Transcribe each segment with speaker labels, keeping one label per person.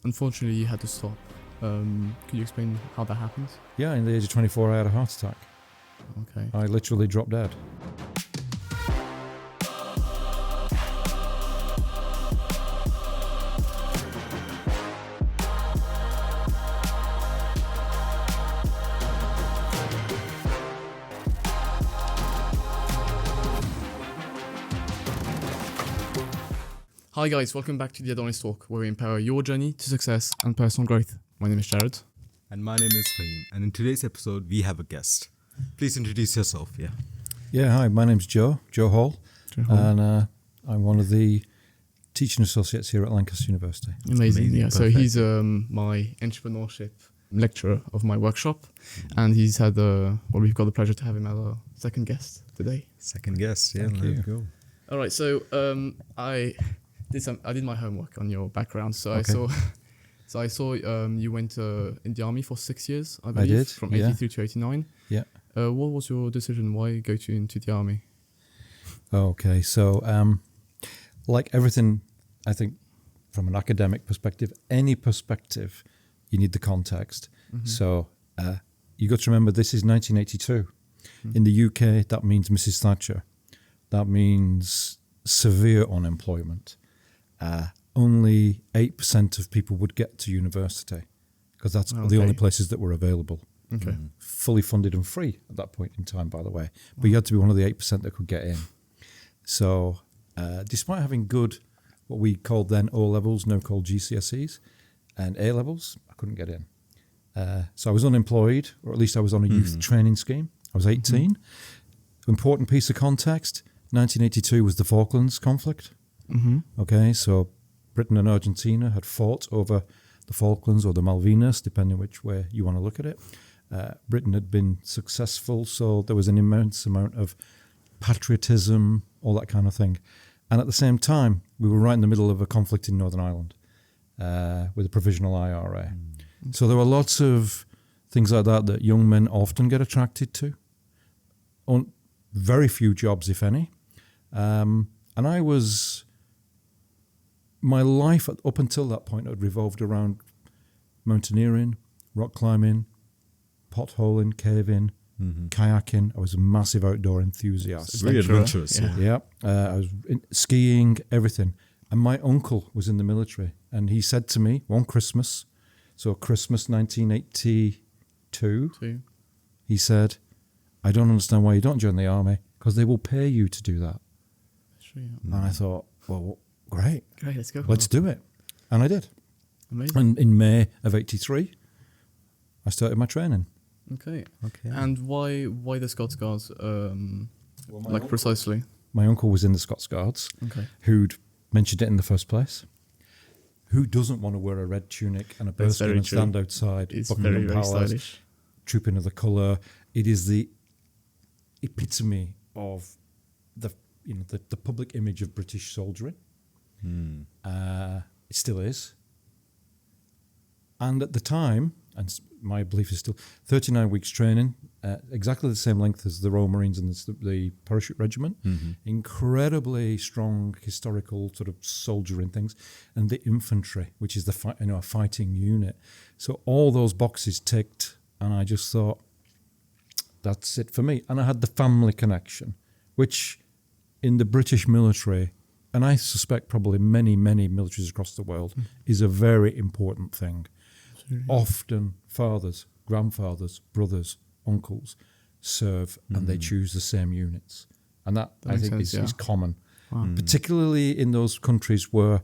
Speaker 1: Unfortunately, you had to stop. Could you explain how that happened?
Speaker 2: Yeah, in the age of 24, I had a heart attack.
Speaker 1: Okay.
Speaker 2: I literally dropped dead.
Speaker 1: Hi guys, welcome back to the Adonis Talk, where we empower your journey to success and personal growth. My name is Jared.
Speaker 3: And my name is Fahim. And in today's episode, we have a guest. Please introduce yourself, yeah.
Speaker 2: Yeah, hi, my name's Joe Hall. And I'm one of the teaching associates here at Lancaster University.
Speaker 1: Amazing. Yeah,
Speaker 3: Perfect.
Speaker 1: so he's my entrepreneurship lecturer of my workshop, and he's had we've got the pleasure to have him as our second guest today.
Speaker 3: Second guest, yeah.
Speaker 2: Thank
Speaker 3: Let's
Speaker 2: you.
Speaker 3: go.
Speaker 1: All right, so I did my homework on your background. So
Speaker 2: Okay.
Speaker 1: I saw you went in the army for 6 years, I believe,
Speaker 2: did,
Speaker 1: from
Speaker 2: yeah.
Speaker 1: 83 to 89.
Speaker 2: Yeah.
Speaker 1: What was your decision? Why go into the army?
Speaker 2: Okay, so like everything, I think from an academic perspective, any perspective, you need the context.
Speaker 1: Mm-hmm.
Speaker 2: So you got to remember this is 1982. In the UK, that means Mrs. Thatcher. That means severe unemployment. Only 8% of people would get to university because that's the only places that were available.
Speaker 1: Okay.
Speaker 2: Fully funded and free at that point in time, by the way. But you had to be one of the 8% that could get in. So despite having good, what we called then O-levels, now called GCSEs, and A-levels, I couldn't get in. So I was unemployed, or at least I was on a youth training scheme. I was 18. Important piece of context, 1982 was the Falklands conflict. Okay, so Britain and Argentina had fought over the Falklands or the Malvinas, depending which way you want to look at it. Britain had been successful, so there was an immense amount of patriotism, all that kind of thing. And at the same time, we were right in the middle of a conflict in Northern Ireland with a provisional IRA. So there were lots of things like that young men often get attracted to. Very few jobs, if any. And my life up until that point had revolved around mountaineering, rock climbing, potholing, caving, kayaking. I was a massive outdoor enthusiast.
Speaker 3: Very adventurous.
Speaker 1: Yeah.
Speaker 2: I was skiing, everything. And my uncle was in the military, and he said to me one Christmas, so Christmas 1982, he said, I don't understand why you don't join the army, because they will pay you to do that.
Speaker 1: Sure,
Speaker 2: And I thought, well, great,
Speaker 1: let's go.
Speaker 2: let's do it. And I did.
Speaker 1: Amazing.
Speaker 2: And in May of 83, I started my training.
Speaker 1: Okay.
Speaker 3: Okay.
Speaker 1: And why the Scots Guard? Precisely.
Speaker 2: My uncle was in the Scots Guards,
Speaker 1: Okay.
Speaker 2: who'd mentioned it in the first place. Who doesn't want to wear a red tunic and a
Speaker 1: That's
Speaker 2: bearskin
Speaker 1: very
Speaker 2: and
Speaker 1: true.
Speaker 2: stand outside
Speaker 1: It's
Speaker 2: Buckingham
Speaker 1: very
Speaker 2: Palace,
Speaker 1: stylish.
Speaker 2: trooping of the colour? It is the epitome of the public image of British soldiering. It still is. And at the time, and my belief is still 39 weeks training, exactly the same length as the Royal Marines and the Parachute Regiment. Incredibly strong historical sort of soldiering things, and the infantry, which is a fighting unit. So all those boxes ticked, and I just thought, that's it for me. And I had the family connection, which in the British military, and I suspect probably many, many militaries across the world, is a very important thing. Often fathers, grandfathers, brothers, uncles serve and they choose the same units. And that I
Speaker 1: makes
Speaker 2: think
Speaker 1: sense,
Speaker 2: is common,
Speaker 1: Wow.
Speaker 2: particularly in those countries where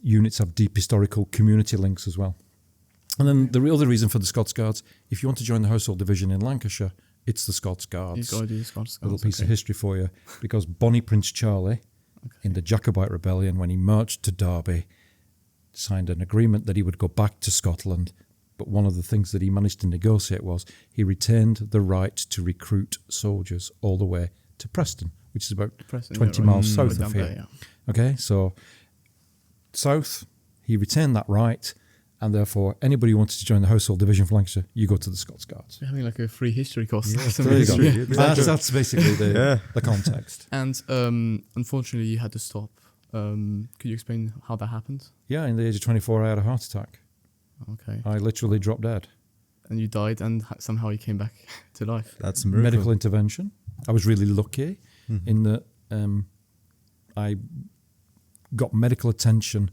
Speaker 2: units have deep historical community links as well. And then the other reason for the Scots Guards, if you want to join the Household Division in Lancashire, it's the Scots Guards.
Speaker 1: You've got to do the Scots
Speaker 2: A little
Speaker 1: Guards.
Speaker 2: piece of history for you, because Bonnie Prince Charlie, in the Jacobite Rebellion, when he marched to Derby, signed an agreement that he would go back to Scotland. But one of the things that he managed to negotiate was he retained the right to recruit soldiers all the way to Preston, which is about 20 miles south of here.
Speaker 1: There, yeah.
Speaker 2: Okay, so south, he retained that right. And therefore, anybody who wanted to join the Household Division for Lancashire, you go to the Scots Guards.
Speaker 1: We're having like a free history course. That's
Speaker 2: There you go.
Speaker 1: amazing.
Speaker 2: That's basically the context.
Speaker 1: And unfortunately, you had to stop. Could you explain how that happened?
Speaker 2: Yeah, in the age of 24, I had a heart attack.
Speaker 1: Okay.
Speaker 2: I literally dropped dead.
Speaker 1: And you died, and somehow you came back to life.
Speaker 3: That's a miracle.
Speaker 2: Medical intervention. I was really lucky in that I got medical attention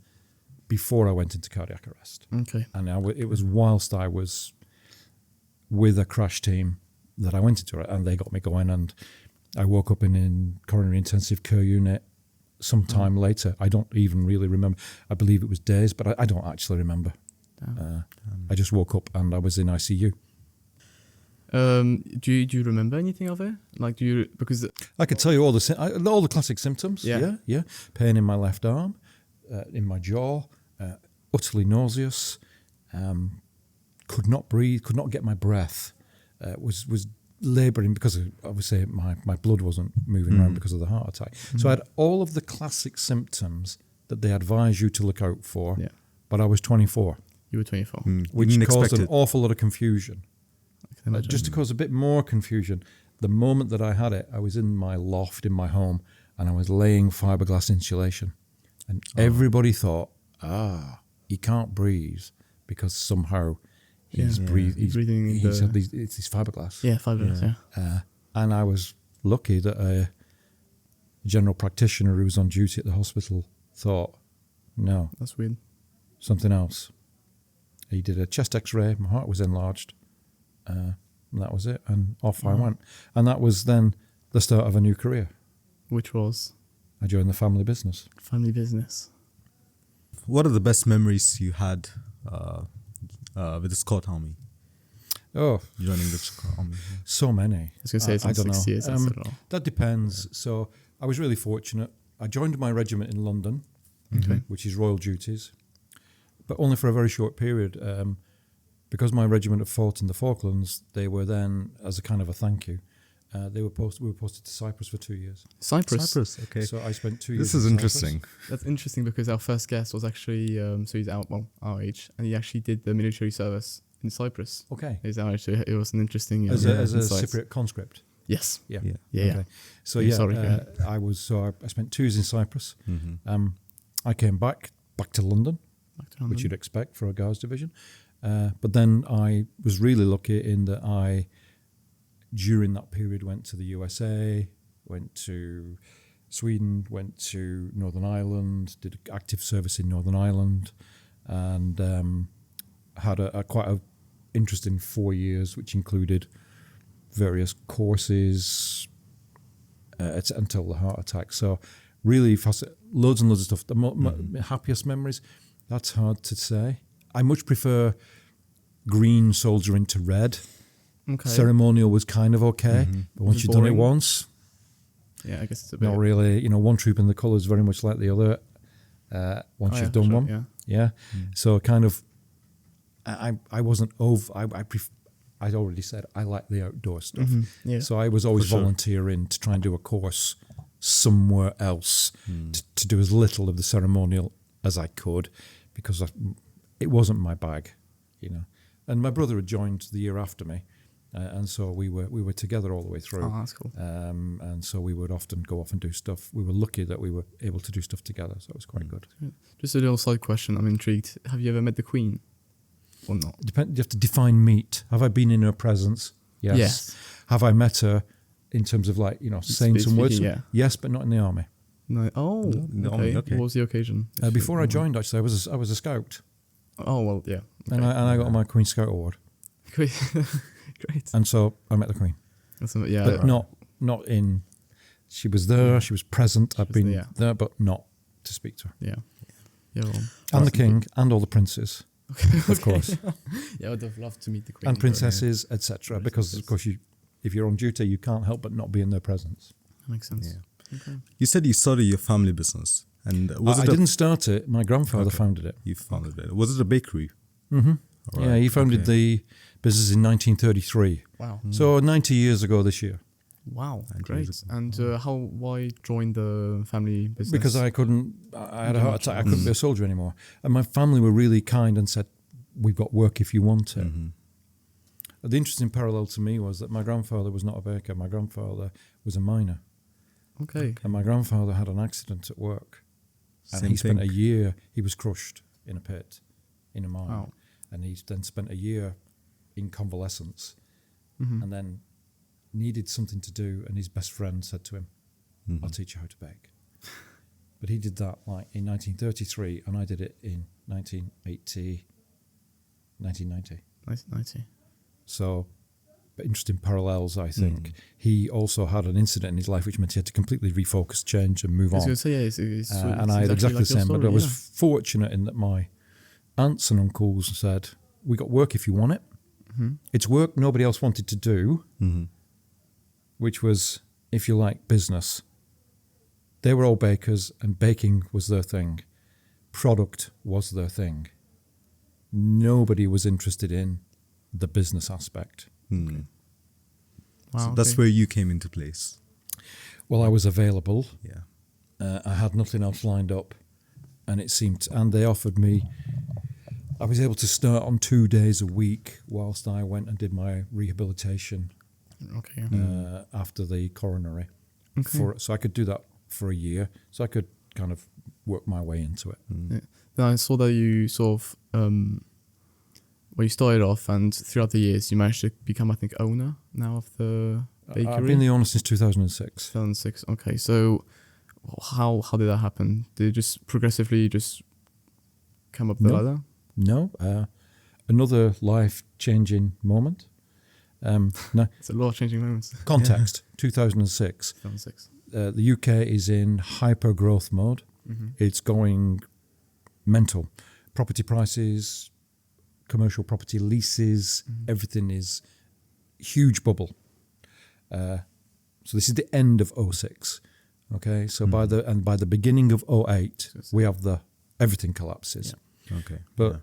Speaker 2: before I went into cardiac arrest.
Speaker 1: Okay.
Speaker 2: And it was whilst I was with a crash team that I went into it, and they got me going, and I woke up in coronary intensive care unit sometime later. I don't even really remember. I believe it was days, but I don't actually remember. I just woke up and I was in ICU.
Speaker 1: Do you remember anything of it? Like, because
Speaker 2: I could tell you all the classic symptoms.
Speaker 1: Yeah.
Speaker 2: Pain in my left arm, in my jaw, utterly nauseous, could not breathe, could not get my breath, was labouring because obviously my blood wasn't moving around because of the heart attack. So I had all of the classic symptoms that they advise you to look out for, but I was 24.
Speaker 1: You were 24.
Speaker 2: Which caused an awful lot of confusion.
Speaker 1: I can imagine.
Speaker 2: Just to cause a bit more confusion, the moment that I had it, I was in my loft in my home and I was laying fiberglass insulation. And everybody thought, he can't breathe because somehow he's
Speaker 1: breathing
Speaker 2: it's his fiberglass.
Speaker 1: Yeah, fiberglass,
Speaker 2: And I was lucky that a general practitioner who was on duty at the hospital thought, no,
Speaker 1: That's weird.
Speaker 2: something else. He did a chest x-ray, my heart was enlarged, and that was it, and off I went. And that was then the start of a new career.
Speaker 1: Which was?
Speaker 2: I joined the family business.
Speaker 1: Family business.
Speaker 3: What are the best memories you had with the Scot Army?
Speaker 2: Oh,
Speaker 1: Joining the Scot Army.
Speaker 2: so many.
Speaker 1: I was going to say it's
Speaker 2: I don't
Speaker 1: 6
Speaker 2: know.
Speaker 1: years.
Speaker 2: That depends. So I was really fortunate. I joined my regiment in London, which is Royal Duties, but only for a very short period. Because my regiment had fought in the Falklands, they were then, as a kind of a thank you, we were posted to Cyprus for 2 years.
Speaker 1: Cyprus.
Speaker 3: Okay.
Speaker 2: So I spent 2 years.
Speaker 3: This is interesting.
Speaker 1: That's interesting because our first guest was actually, so he's our age, and he actually did the military service in Cyprus.
Speaker 2: Okay.
Speaker 1: He's our age, so it was an interesting
Speaker 2: As a
Speaker 1: insight.
Speaker 2: Cypriot conscript.
Speaker 1: Yes.
Speaker 2: Yeah.
Speaker 1: Yeah.
Speaker 2: So I spent 2 years in Cyprus. I came back to London, which you'd expect for a Guards division. But then I was really lucky in that I, during that period, went to the USA, went to Sweden, went to Northern Ireland, did active service in Northern Ireland, and had a quite a interesting 4 years, which included various courses until the heart attack. So really loads and loads of stuff. The happiest memories, that's hard to say. I much prefer green soldiering to red.
Speaker 1: Okay.
Speaker 2: Ceremonial was kind of okay, but once you've done it once,
Speaker 1: I guess it's a bit
Speaker 2: not really. one troop in the colours very much like the other. Once you've done one, So kind of, I wasn't over. I'd already said I like the outdoor stuff. So I was always volunteering to try and do a course somewhere else to do as little of the ceremonial as I could, because it wasn't my bag, And my brother had joined the year after me, and so we were together all the way through.
Speaker 1: Oh, that's cool.
Speaker 2: And so we would often go off and do stuff. We were lucky that we were able to do stuff together, so it was quite good.
Speaker 1: Just a little side question. I'm intrigued. Have you ever met the Queen, or not?
Speaker 2: You have to define meet. Have I been in her presence? Yes. Have I met her in terms of saying some words?
Speaker 1: Yeah.
Speaker 2: Yes, but not in the army.
Speaker 1: No. Oh, okay. What was the occasion?
Speaker 2: Before I joined, actually, I was a scout.
Speaker 1: Oh well, yeah. Okay.
Speaker 2: And I got my Queen Scout Award.
Speaker 1: Great.
Speaker 2: And so I met the Queen. But not in. She was there. She was present. I've been there, but not to speak to her.
Speaker 1: Yeah. Well,
Speaker 2: and the king and all the princes, of course.
Speaker 1: I would have loved to meet the Queen
Speaker 2: and princesses, etc. Because of course, if you're on duty, you can't help but not be in their presence.
Speaker 1: That makes sense.
Speaker 3: Yeah.
Speaker 1: Okay.
Speaker 3: You said you started your family business, and
Speaker 2: I didn't start it. My grandfather founded it.
Speaker 3: You founded it. Was it a bakery?
Speaker 2: Mm-hmm.
Speaker 3: Right.
Speaker 2: Yeah, he founded the business in 1933.
Speaker 1: Wow.
Speaker 2: So 90 years ago this year.
Speaker 1: Wow, great. And why join the family business?
Speaker 2: Because I had a heart attack. I couldn't be a soldier anymore. And my family were really kind and said, we've got work if you want it. The interesting parallel to me was that my grandfather was not a baker. My grandfather was a miner.
Speaker 1: Okay.
Speaker 2: And my grandfather had an accident at work. And
Speaker 3: Same
Speaker 2: he spent
Speaker 3: thing.
Speaker 2: a year, he was crushed in a pit, in a mine.
Speaker 1: Wow.
Speaker 2: And he then spent a year in convalescence
Speaker 1: Mm-hmm.
Speaker 2: and then needed something to do. And his best friend said to him, I'll teach you how to bake. But he did that like in 1933 and I did it in 1990.
Speaker 1: 1990.
Speaker 2: So, but interesting parallels, I think. He also had an incident in his life which meant he had to completely refocus, change, and move
Speaker 1: I was
Speaker 2: on.
Speaker 1: going to say, yeah, it's
Speaker 2: And I had exactly
Speaker 1: like
Speaker 2: the
Speaker 1: your
Speaker 2: same, but
Speaker 1: story,
Speaker 2: I was
Speaker 1: yeah.
Speaker 2: fortunate in that my aunts and uncles said, we got work if you want it.
Speaker 1: Mm-hmm.
Speaker 2: It's work nobody else wanted to do, which was, if you like, business. They were all bakers and baking was their thing. Product was their thing. Nobody was interested in the business aspect.
Speaker 3: Mm.
Speaker 1: Wow,
Speaker 3: So that's
Speaker 1: okay.
Speaker 3: where you came into place.
Speaker 2: Well, I was available.
Speaker 3: Yeah.
Speaker 2: I had nothing else lined up, and and they offered me. I was able to start on 2 days a week whilst I went and did my rehabilitation
Speaker 1: Okay. Yeah.
Speaker 2: after the coronary.
Speaker 1: Okay.
Speaker 2: So I could do that for a year. So I could kind of work my way into it.
Speaker 1: Yeah. Then I saw that you sort of, well, you started off, and throughout the years, you managed to become, I think, owner now of the bakery.
Speaker 2: I've been the owner since 2006.
Speaker 1: 2006. Okay, so how did that happen? Did it just progressively just come up the
Speaker 2: No.
Speaker 1: ladder?
Speaker 2: No, another life-changing moment. No,
Speaker 1: It's a lot of changing moments.
Speaker 2: context, 2006.
Speaker 1: 2006.
Speaker 2: The UK is in hyper-growth mode.
Speaker 1: Mm-hmm.
Speaker 2: It's going mental. Property prices, commercial property leases, everything is huge bubble. So this is the end of 06. Okay, so by the beginning of 08, we have everything collapses.
Speaker 1: Yeah.
Speaker 3: Okay.
Speaker 2: But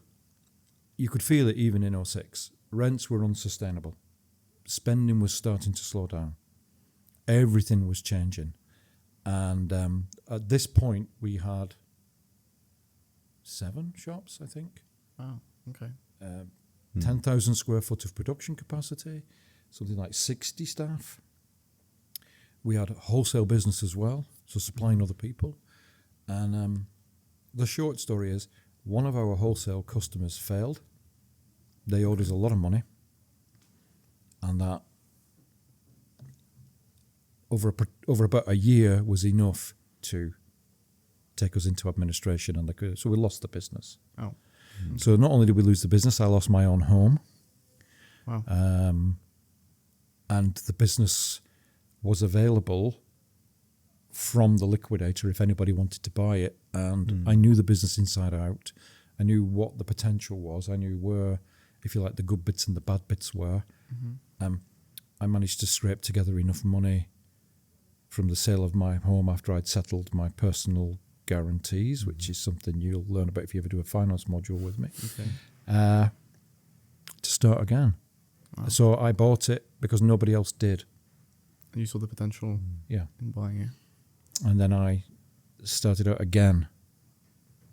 Speaker 2: you could feel it even in 06. Rents were unsustainable. Spending was starting to slow down. Everything was changing. And at this point, we had 7 shops, I think.
Speaker 1: Wow. Okay.
Speaker 2: 10,000 square foot of production capacity, something like 60 staff. We had a wholesale business as well, so supplying other people. And the short story is, one of our wholesale customers failed. They owed us a lot of money. And that over about a year was enough to take us into administration. So we lost the business.
Speaker 1: Oh.
Speaker 2: So not only did we lose the business, I lost my own home.
Speaker 1: Wow.
Speaker 2: And the business was available from the liquidator if anybody wanted to buy it. And I knew the business inside out. I knew what the potential was. I knew where, if you like, the good bits and the bad bits were. I managed to scrape together enough money from the sale of my home after I'd settled my personal guarantees, which is something you'll learn about if you ever do a finance module with me,
Speaker 1: Okay.
Speaker 2: to start again.
Speaker 1: Wow.
Speaker 2: So I bought it because nobody else did.
Speaker 1: And you saw the potential
Speaker 2: Yeah.
Speaker 1: in buying it,
Speaker 2: And then I started out again.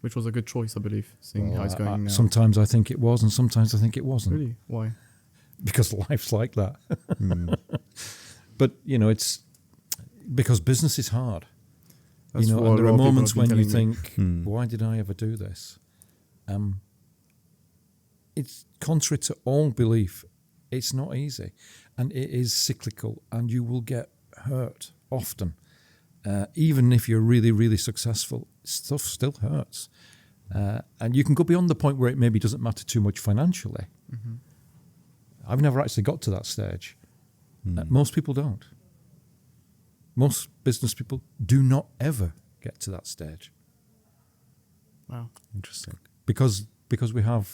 Speaker 1: which was a good choice, I believe, seeing how it's going now.
Speaker 2: Sometimes I think it was, and sometimes I think it wasn't.
Speaker 1: Really? Why?
Speaker 2: Because life's like that. But, it's because business is hard.
Speaker 1: That's
Speaker 2: And
Speaker 1: what
Speaker 2: there
Speaker 1: a
Speaker 2: are
Speaker 1: lot of people
Speaker 2: moments
Speaker 1: have been
Speaker 2: when you
Speaker 1: telling me.
Speaker 2: think, why did I ever do this? It's contrary to all belief. It's not easy. And it is cyclical, and you will get hurt often. Even if you're really, really successful, stuff still hurts. And you can go beyond the point where it maybe doesn't matter too much financially. I've never actually got to that stage. Most people don't. Most business people do not ever get to that stage.
Speaker 1: Wow.
Speaker 3: Interesting.
Speaker 2: Because we have,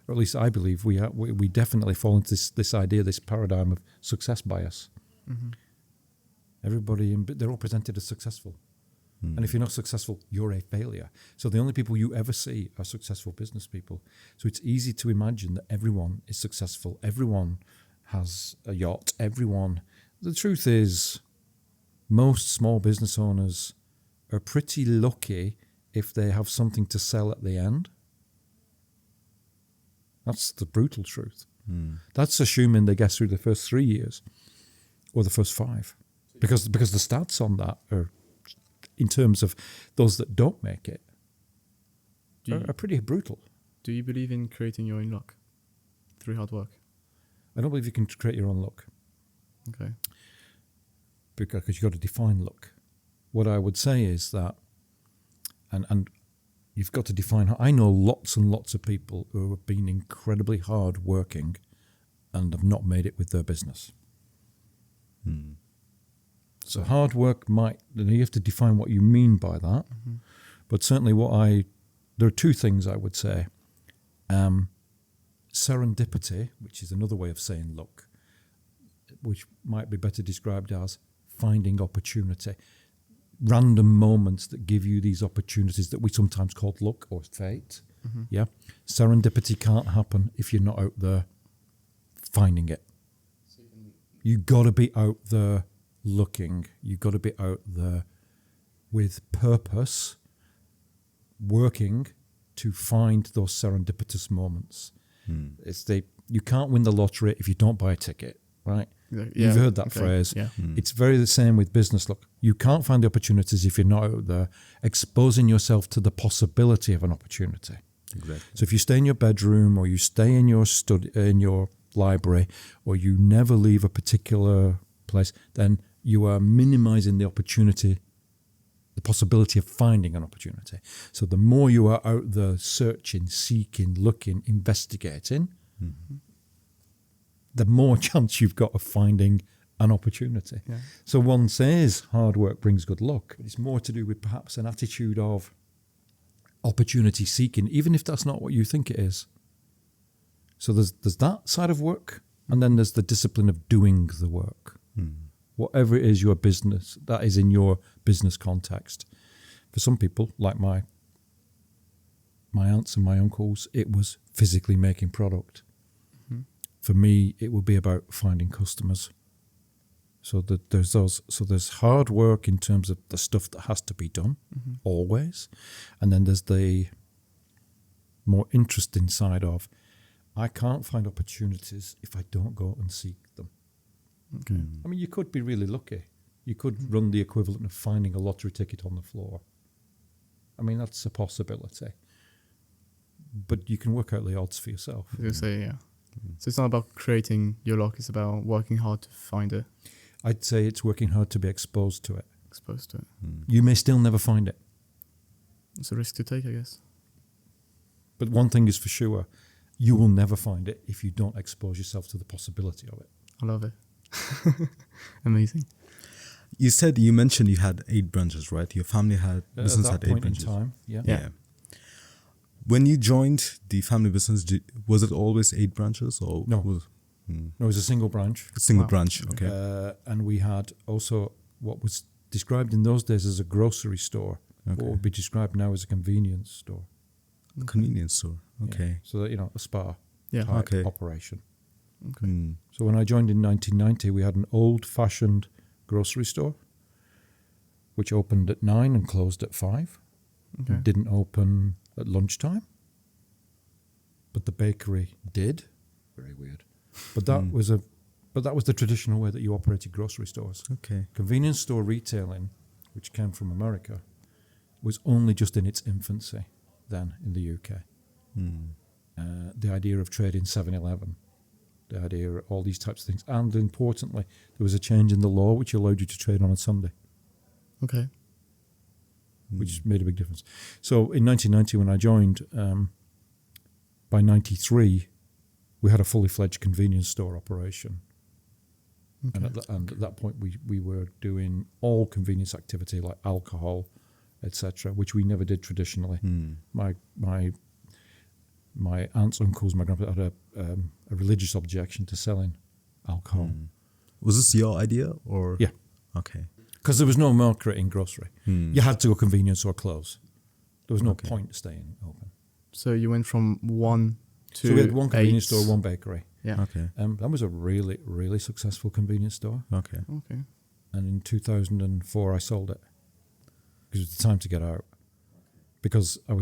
Speaker 2: or at least I believe, we definitely fall into this idea, this paradigm of success bias. Everybody, they're all presented as successful. And if you're not successful, you're a failure. So the only people you ever see are successful business people. So it's easy to imagine that everyone is successful. Everyone has a yacht. The truth is, most small business owners are pretty lucky if they have something to sell at the end. That's the brutal truth. That's assuming they get through the first 3 years or the first 5. Because the stats on that are in terms of those that don't make it,
Speaker 1: Do you,
Speaker 2: are pretty brutal.
Speaker 1: do you believe in creating your own luck through hard work?
Speaker 2: I don't believe you can create your own luck
Speaker 1: Okay.
Speaker 2: because you've got to define luck. What I would say is that, and you've got to define. I know lots and lots of people who have been incredibly hard working and have not made it with their business. So hard work you have to define what you mean by that. But certainly there are two things I would say. Serendipity, which is another way of saying luck, which might be better described as finding opportunity. Random moments that give you these opportunities that we sometimes call luck or fate. Yeah. Serendipity can't happen if you're not out there finding it. You've got to be out there looking. You've got to be out there with purpose, working to find those serendipitous moments. You can't win the lottery if you don't buy a ticket, right?
Speaker 1: Exactly.
Speaker 2: You've heard that phrase.
Speaker 1: Yeah.
Speaker 2: It's very the same with business. Look, you can't find the opportunities if you're not out there exposing yourself to the possibility of an opportunity.
Speaker 3: Exactly.
Speaker 2: So if you stay in your bedroom or you stay in your in your library or you never leave a particular place, then you are minimizing the possibility of finding an opportunity. So the more you are out there searching, seeking, looking, investigating, the more chance you've got of finding an opportunity.
Speaker 1: Yeah.
Speaker 2: So one says hard work brings good luck, but it's more to do with perhaps an attitude of opportunity seeking, even if that's not what you think it is. So there's that side of work, and then there's the discipline of doing the work. Whatever it is your business, that is in your business context. For some people, like my aunts and my uncles, it was physically making product. For me, it would be about finding customers. So that there's hard work in terms of the stuff that has to be done, always. And then there's the more interesting side of, I can't find opportunities if I don't go and seek them.
Speaker 1: Okay.
Speaker 2: I mean, you could be really lucky. You could run the equivalent of finding a lottery ticket on the floor. I mean, that's a possibility. But you can work out the odds for yourself.
Speaker 1: I was gonna say, yeah. So it's not about creating your luck, it's about working hard to find it,
Speaker 2: I'd say it's working hard to be exposed to it.
Speaker 1: exposed to it.
Speaker 2: You may still never find it.
Speaker 1: It's a risk to take, I guess.
Speaker 2: But one thing is for sure, you will never find it if you don't expose yourself to the possibility of it.
Speaker 1: I love it. Amazing.
Speaker 3: You mentioned you had 8 branches, right? Your family business
Speaker 2: At
Speaker 3: had
Speaker 2: that
Speaker 3: 8
Speaker 2: point in
Speaker 3: branches.
Speaker 2: time, yeah.
Speaker 1: Yeah.
Speaker 3: When you joined the family business, was it always 8 branches or
Speaker 2: No.
Speaker 3: was
Speaker 2: No, it was a single branch.
Speaker 3: a single
Speaker 1: Wow.
Speaker 3: branch? Okay.
Speaker 2: And we had also what was described in those days as a grocery store.
Speaker 3: Okay.
Speaker 2: What would be described now as a convenience store.
Speaker 3: A convenience store. Okay.
Speaker 2: Yeah. So that, a spa
Speaker 1: Yeah.
Speaker 2: type
Speaker 3: Okay.
Speaker 2: operation.
Speaker 3: Hmm.
Speaker 2: So when I joined in 1990, we had an old-fashioned grocery store, which opened at 9 and closed at 5.
Speaker 1: Okay.
Speaker 2: It didn't open at lunchtime, but the bakery did. Very weird. But that was the traditional way that you operated grocery stores.
Speaker 3: Okay.
Speaker 2: Convenience store retailing, which came from America, was only just in its infancy then in the UK. The idea of trading 7-Eleven, the idea of all these types of things. And importantly, there was a change in the law which allowed you to trade on a Sunday,
Speaker 1: Okay.
Speaker 2: which made a big difference. So in 1990, when I joined, by 93, we had a fully fledged convenience store operation.
Speaker 1: Okay.
Speaker 2: And at that point, we were doing all convenience activity like alcohol, etc., which we never did traditionally. My aunts, uncles, my grandpa had a religious objection to selling alcohol.
Speaker 3: Was this your idea or?
Speaker 2: Yeah.
Speaker 3: Okay.
Speaker 2: Because there was no market in grocery. You had to go convenience or close. There was no
Speaker 3: Okay.
Speaker 2: point staying open.
Speaker 1: So you went from 1 to
Speaker 2: So we had one convenience
Speaker 1: 8.
Speaker 2: store, one bakery.
Speaker 1: Yeah.
Speaker 3: Okay.
Speaker 2: That was a really, really successful convenience store.
Speaker 3: Okay.
Speaker 1: Okay.
Speaker 2: And in 2004, I sold it because it was the time to get out. Because I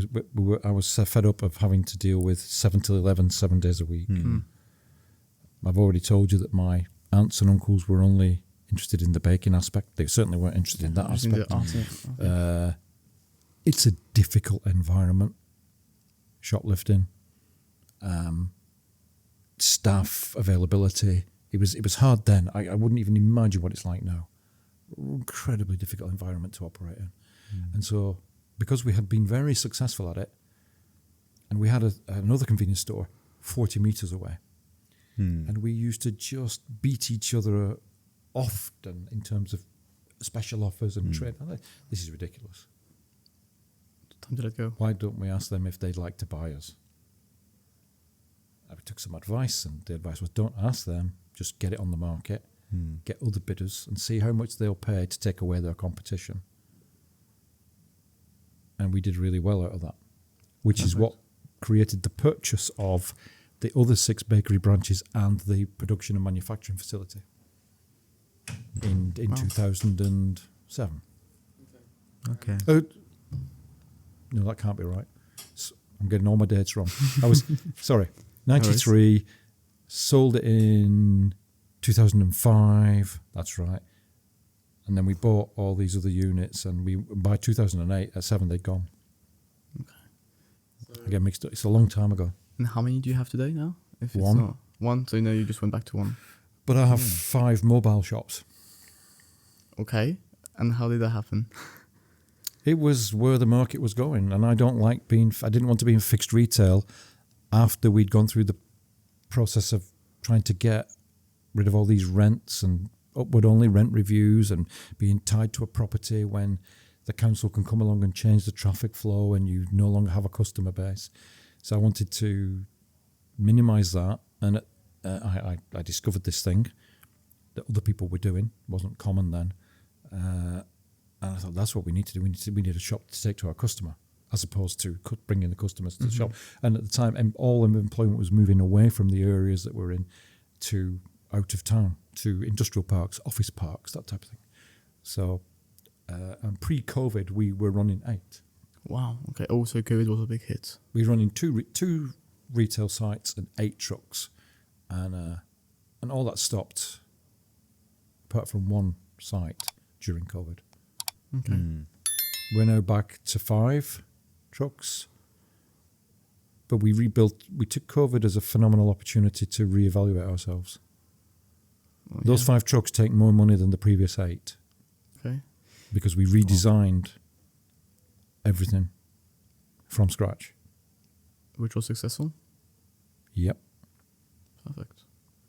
Speaker 2: was fed up of having to deal with 7 till 11, 7 days a week. I've already told you that my aunts and uncles were only interested in the baking aspect. They certainly weren't interested in that aspect. It's a difficult environment, shoplifting, staff availability. It was hard then. I wouldn't even imagine what it's like now. Incredibly difficult environment to operate in. And so, because we had been very successful at it, and we had another convenience store 40 metres away, and we used to just beat each other often in terms of special offers and trade. This is ridiculous.
Speaker 1: Time to let go.
Speaker 2: Why don't we ask them if they'd like to buy us? I took some advice, and the advice was, don't ask them, just get it on the market, get other bidders, and see how much they'll pay to take away their competition. And we did really well out of that, which is what created the purchase of the other 6 bakery branches and the production and manufacturing facility in 2007.
Speaker 3: Okay.
Speaker 2: No, that can't be right. I'm getting all my dates wrong. I was, sorry, 93, sold it in 2005, that's right. And then we bought all these other units, and by 2008, at 7, they'd gone.
Speaker 1: Okay. So
Speaker 2: I get mixed up. It's a long time ago.
Speaker 1: And how many do you have today now? If it's
Speaker 2: One.
Speaker 1: Not one, so you just went back to one.
Speaker 2: But I have 5 mobile shops.
Speaker 1: Okay. And how did that happen?
Speaker 2: It was where the market was going, and I didn't want to be in fixed retail after we'd gone through the process of trying to get rid of all these rents and upward only rent reviews and being tied to a property when the council can come along and change the traffic flow and you no longer have a customer base. So I wanted to minimise that, and I discovered this thing that other people were doing. It wasn't common then. And I thought, that's what we need to do. We need a shop to take to our customer, as opposed to bringing the customers to the shop. And at the time, all employment was moving away from the areas that we're in to out of town, to industrial parks, office parks, that type of thing. So, and pre-COVID, we were running 8.
Speaker 1: Wow. Okay. Also, COVID was a big hit.
Speaker 2: We were running two retail sites and 8 trucks, and all that stopped, apart from one site during COVID.
Speaker 1: Okay.
Speaker 2: We're now back to 5 trucks, but we took COVID as a phenomenal opportunity to reevaluate ourselves.
Speaker 1: Well,
Speaker 2: Those 5 trucks take more money than the previous 8.
Speaker 1: Okay.
Speaker 2: Because we redesigned everything from scratch.
Speaker 1: Which was successful?
Speaker 2: Yep.
Speaker 1: Perfect.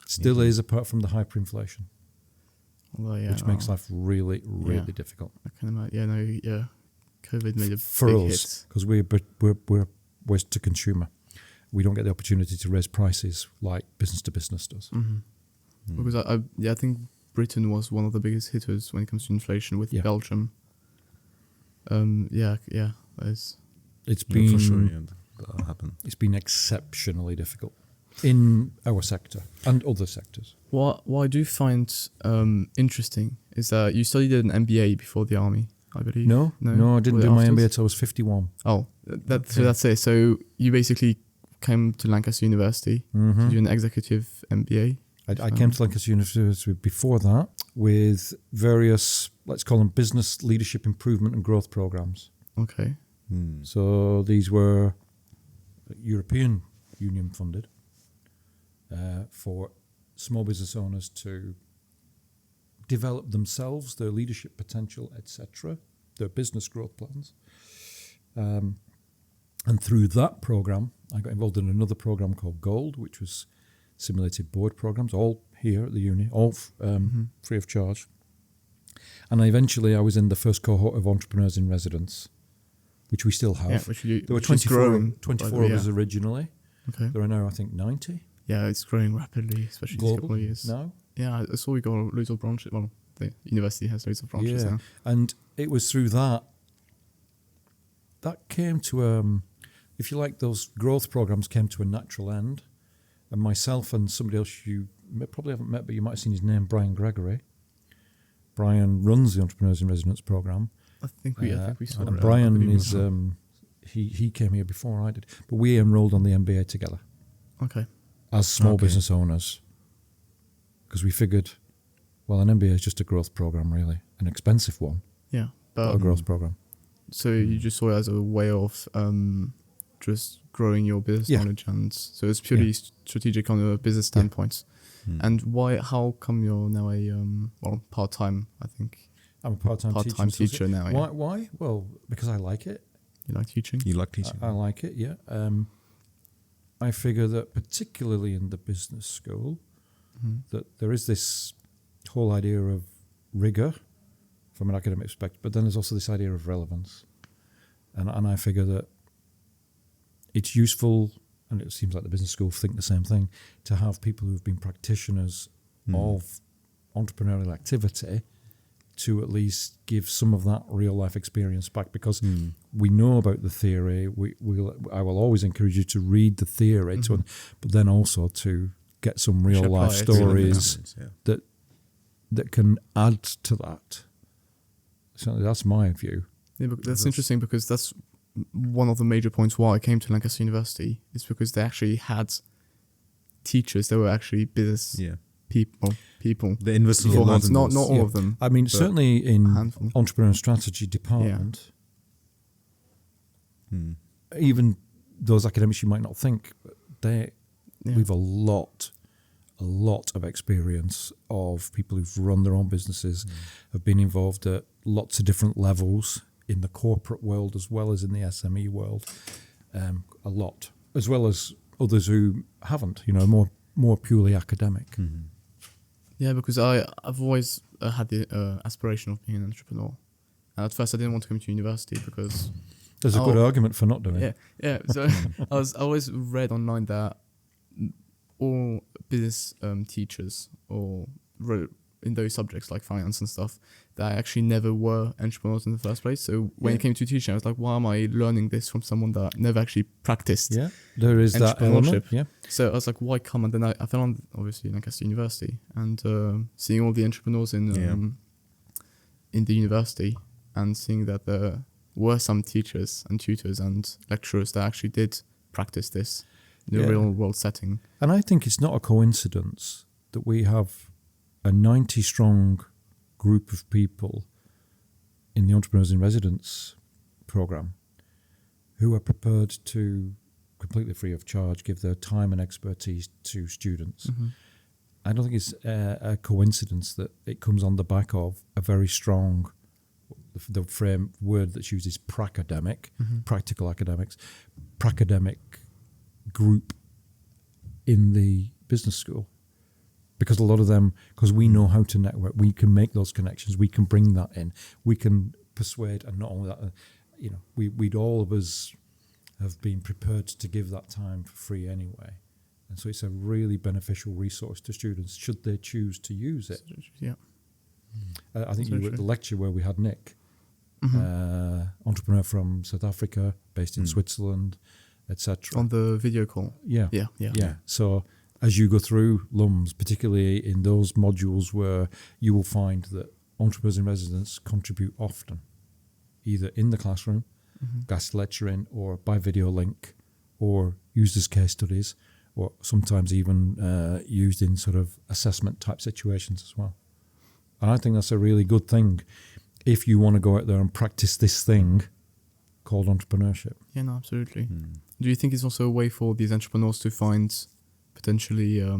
Speaker 2: Still is, apart from the hyperinflation,
Speaker 1: Although,
Speaker 2: which makes life really, really difficult.
Speaker 1: I can imagine. COVID made a
Speaker 2: For
Speaker 1: big
Speaker 2: us,
Speaker 1: hit.
Speaker 2: because we're to consumer. We don't get the opportunity to raise prices like business to business does.
Speaker 1: Because I think Britain was one of the biggest hitters when it comes to inflation with Belgium. That is.
Speaker 2: It's been
Speaker 3: for sure, that'll happen.
Speaker 2: It's been exceptionally difficult in our sector and other sectors.
Speaker 1: What I do find interesting is that you studied an MBA before the army, I believe.
Speaker 2: No, I didn't do my MBA till I was 51.
Speaker 1: Oh, so that's it. So you basically came to Lancaster University to do an executive MBA.
Speaker 2: I came to Lancaster University before that with various, let's call them business leadership improvement and growth programs.
Speaker 1: Okay.
Speaker 2: So these were European Union funded for small business owners to develop themselves, their leadership potential, etc., their business growth plans. And through that program, I got involved in another program called Gold, which was simulated board programs, all here at the uni, all free of charge. And I was in the first cohort of entrepreneurs in residence, which we still have. There were 24 of us originally.
Speaker 1: Okay.
Speaker 2: There are now, I think, 90.
Speaker 1: Yeah, it's growing rapidly, especially in a couple of years.
Speaker 2: Now?
Speaker 1: Yeah, I saw we got loads of branches. Well, the university has loads of branches now.
Speaker 2: And it was through that came to, if you like, those growth programs came to a natural end. And myself and somebody else you probably haven't met, but you might have seen his name, Brian Gregory. Brian runs the Entrepreneurs in Residence program.
Speaker 1: I think we saw
Speaker 2: and
Speaker 1: it.
Speaker 2: Brian is, he came here before I did. But we enrolled on the MBA together.
Speaker 1: Okay.
Speaker 2: As small business owners. Because we figured Well, an MBA is just a growth program, really, an expensive one,
Speaker 1: Yeah,
Speaker 2: but
Speaker 1: but
Speaker 2: a growth program.
Speaker 1: so you just saw it as a way of just growing your business
Speaker 2: Yeah.
Speaker 1: knowledge, and so it's purely strategic on a business standpoint. And why? How come you're now a part-time? I think
Speaker 2: I'm a part-time
Speaker 1: teacher now.
Speaker 2: Why?
Speaker 1: Yeah.
Speaker 2: Why? Well, because I like it.
Speaker 1: You like teaching?
Speaker 3: You like teaching?
Speaker 2: I like it. Yeah. I figure that particularly in the business school, that there is this whole idea of rigor from an academic perspective, but then there's also this idea of relevance, and I figure that it's useful, and it seems like the business school think the same thing, to have people who've been practitioners of entrepreneurial activity to at least give some of that real life experience back, because we know about the theory. I will always encourage you to read the theory, but then also to get some real life
Speaker 1: apply it to
Speaker 2: stories that can add to that. Certainly, that's my view.
Speaker 1: Yeah, but that's interesting, because that's one of the major points why I came to Lancaster University, is because they actually had teachers that were actually business people.
Speaker 3: They invested a lot in
Speaker 1: not
Speaker 3: those.
Speaker 1: all of them.
Speaker 2: I mean, certainly in
Speaker 1: handful.
Speaker 2: entrepreneurial strategy department, even those academics you might not think, we've a lot of experience of people who've run their own businesses, have been involved at lots of different levels in the corporate world as well as in the SME world, a lot, as well as others who haven't, more purely academic.
Speaker 1: Yeah, because I've always had the aspiration of being an entrepreneur. And at first I didn't want to come to university because...
Speaker 2: There's a good argument for not doing it.
Speaker 1: Yeah. So I always read online that all business teachers or in those subjects like finance and stuff, that actually never were entrepreneurs in the first place. So when it came to teaching, I was like, why am I learning this from someone that never actually practiced?
Speaker 2: Yeah, there is that element. Yeah.
Speaker 1: So I was like, why come? And then I fell on, obviously, Lancaster University, and seeing all the entrepreneurs in the university, and seeing that there were some teachers and tutors and lecturers that actually did practice this in a real world setting.
Speaker 2: And I think it's not a coincidence that we have a 90-strong group of people in the Entrepreneurs in Residence program who are prepared to, completely free of charge, give their time and expertise to students. I don't think it's a coincidence that it comes on the back of a very strong, the frame word that's used is pracademic, practical academics, pracademic group in the business school. Because a lot of them, because we know how to network, we can make those connections, we can bring that in, we can persuade, and not only that, we'd all of us have been prepared to give that time for free anyway. And so it's a really beneficial resource to students should they choose to use it.
Speaker 1: Yeah.
Speaker 2: I think you were at the lecture where we had Nick, entrepreneur from South Africa, based in Switzerland, etc.
Speaker 1: On the video call.
Speaker 2: Yeah. So as you go through LUMS, particularly in those modules where you will find that entrepreneurs in residence contribute often, either in the classroom, guest lecturing, or by video link, or used as case studies, or sometimes even used in sort of assessment type situations as well. And I think that's a really good thing if you want to go out there and practice this thing called entrepreneurship.
Speaker 1: Yeah, no, absolutely. Do you think it's also a way for these entrepreneurs to find potentially, I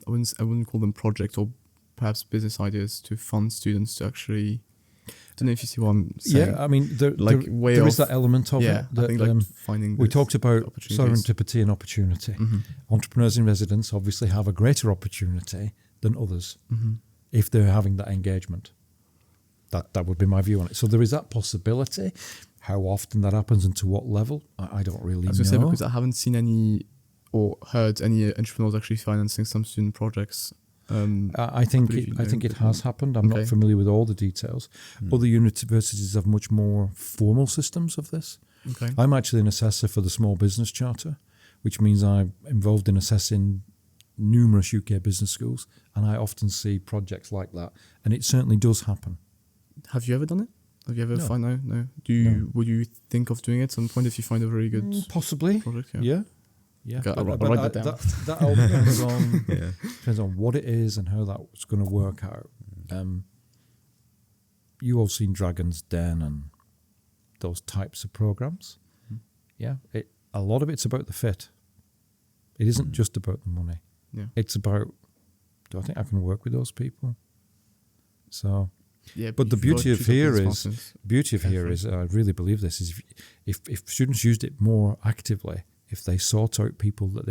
Speaker 1: wouldn't call them projects, or perhaps business ideas to fund students to actually, I don't know if you see what I'm saying.
Speaker 2: Yeah, I mean, there is that element of it.
Speaker 1: I think finding
Speaker 2: we talked about
Speaker 1: opportunities.
Speaker 2: serendipity and opportunity. Entrepreneurs in residence obviously have a greater opportunity than others if they're having that engagement. That would be my view on it. So there is that possibility. How often that happens and to what level, I don't really know.
Speaker 1: I was going to say, because I haven't seen any or heard any entrepreneurs actually financing some student projects.
Speaker 2: I think it has happened. I'm not familiar with all the details. Other universities have much more formal systems of this.
Speaker 1: Okay.
Speaker 2: I'm actually an assessor for the Small Business Charter, which means I'm involved in assessing numerous UK business schools, and I often see projects like that, and it certainly does happen.
Speaker 1: Have you ever done it? Have you ever
Speaker 2: No.
Speaker 1: found out? No. Would you think of doing it at some point if you find a very good
Speaker 2: Possibly.
Speaker 1: project?
Speaker 2: Yeah. Yeah,
Speaker 1: Okay, I'll write that down.
Speaker 2: That all depends on
Speaker 3: Yeah.
Speaker 2: depends on what it is and how that's going to work out. You all seen Dragon's Den and those types of programs. Yeah, a lot of it's about the fit. It isn't just about the money.
Speaker 1: Yeah.
Speaker 2: It's about, do I think I can work with those people? So,
Speaker 1: Yeah,
Speaker 2: but the beauty of here is,
Speaker 1: Carefully.
Speaker 2: I really believe this, is if students used it more actively, if they sought out people that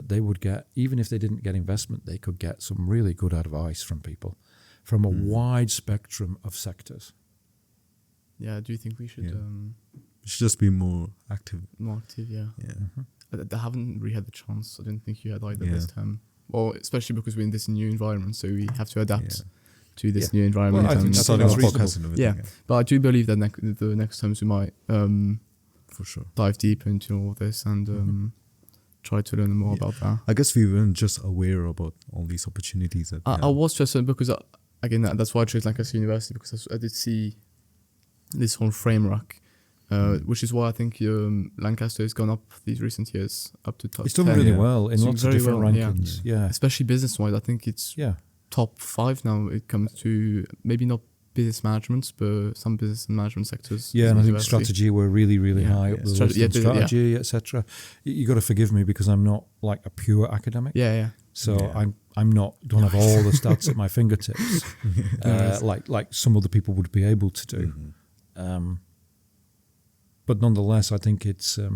Speaker 2: they would get, even if they didn't get investment, they could get some really good advice from people from a wide spectrum of sectors.
Speaker 1: Yeah, do you think we should
Speaker 3: We should just be more active.
Speaker 1: more active? Yeah.
Speaker 3: Yeah.
Speaker 1: I haven't really had the chance. I didn't think you had either
Speaker 3: Yeah.
Speaker 1: this time. Well, especially because we're in this new environment, so we have to adapt
Speaker 3: Yeah.
Speaker 1: to this
Speaker 2: Yeah.
Speaker 1: new environment.
Speaker 2: Well, I think
Speaker 1: and-
Speaker 2: that's
Speaker 3: Starting a
Speaker 2: reasonable.
Speaker 3: podcast and everything.
Speaker 1: Yeah. But I do believe that the next times we might
Speaker 3: For sure.
Speaker 1: dive deeper into all this and try to learn more about that.
Speaker 3: I guess we weren't just aware about all these opportunities. That,
Speaker 1: I was just because again that's why I chose Lancaster University, because I did see this whole framework, which is why I think Lancaster has gone up these recent years up to top
Speaker 2: It's done
Speaker 1: 10.
Speaker 2: really
Speaker 3: yeah.
Speaker 2: well in
Speaker 1: It's
Speaker 2: lots of
Speaker 1: very
Speaker 2: different
Speaker 1: well, yeah.
Speaker 2: rankings. Yeah.
Speaker 1: Especially business wise, I think it's
Speaker 2: Yeah.
Speaker 1: top 5 now. It comes to maybe not business management, but some business and management sectors.
Speaker 2: Yeah, and I think
Speaker 1: University.
Speaker 2: strategy were really, really
Speaker 1: Yeah.
Speaker 2: high up the
Speaker 1: Strategy-
Speaker 2: list, and
Speaker 1: yeah,
Speaker 2: strategy, etc. You got to forgive me because I'm not like a pure academic.
Speaker 1: Yeah.
Speaker 2: So
Speaker 3: Yeah.
Speaker 2: I'm not, don't have all the stats at my fingertips, like some other people would be able to do. But nonetheless, I think it's a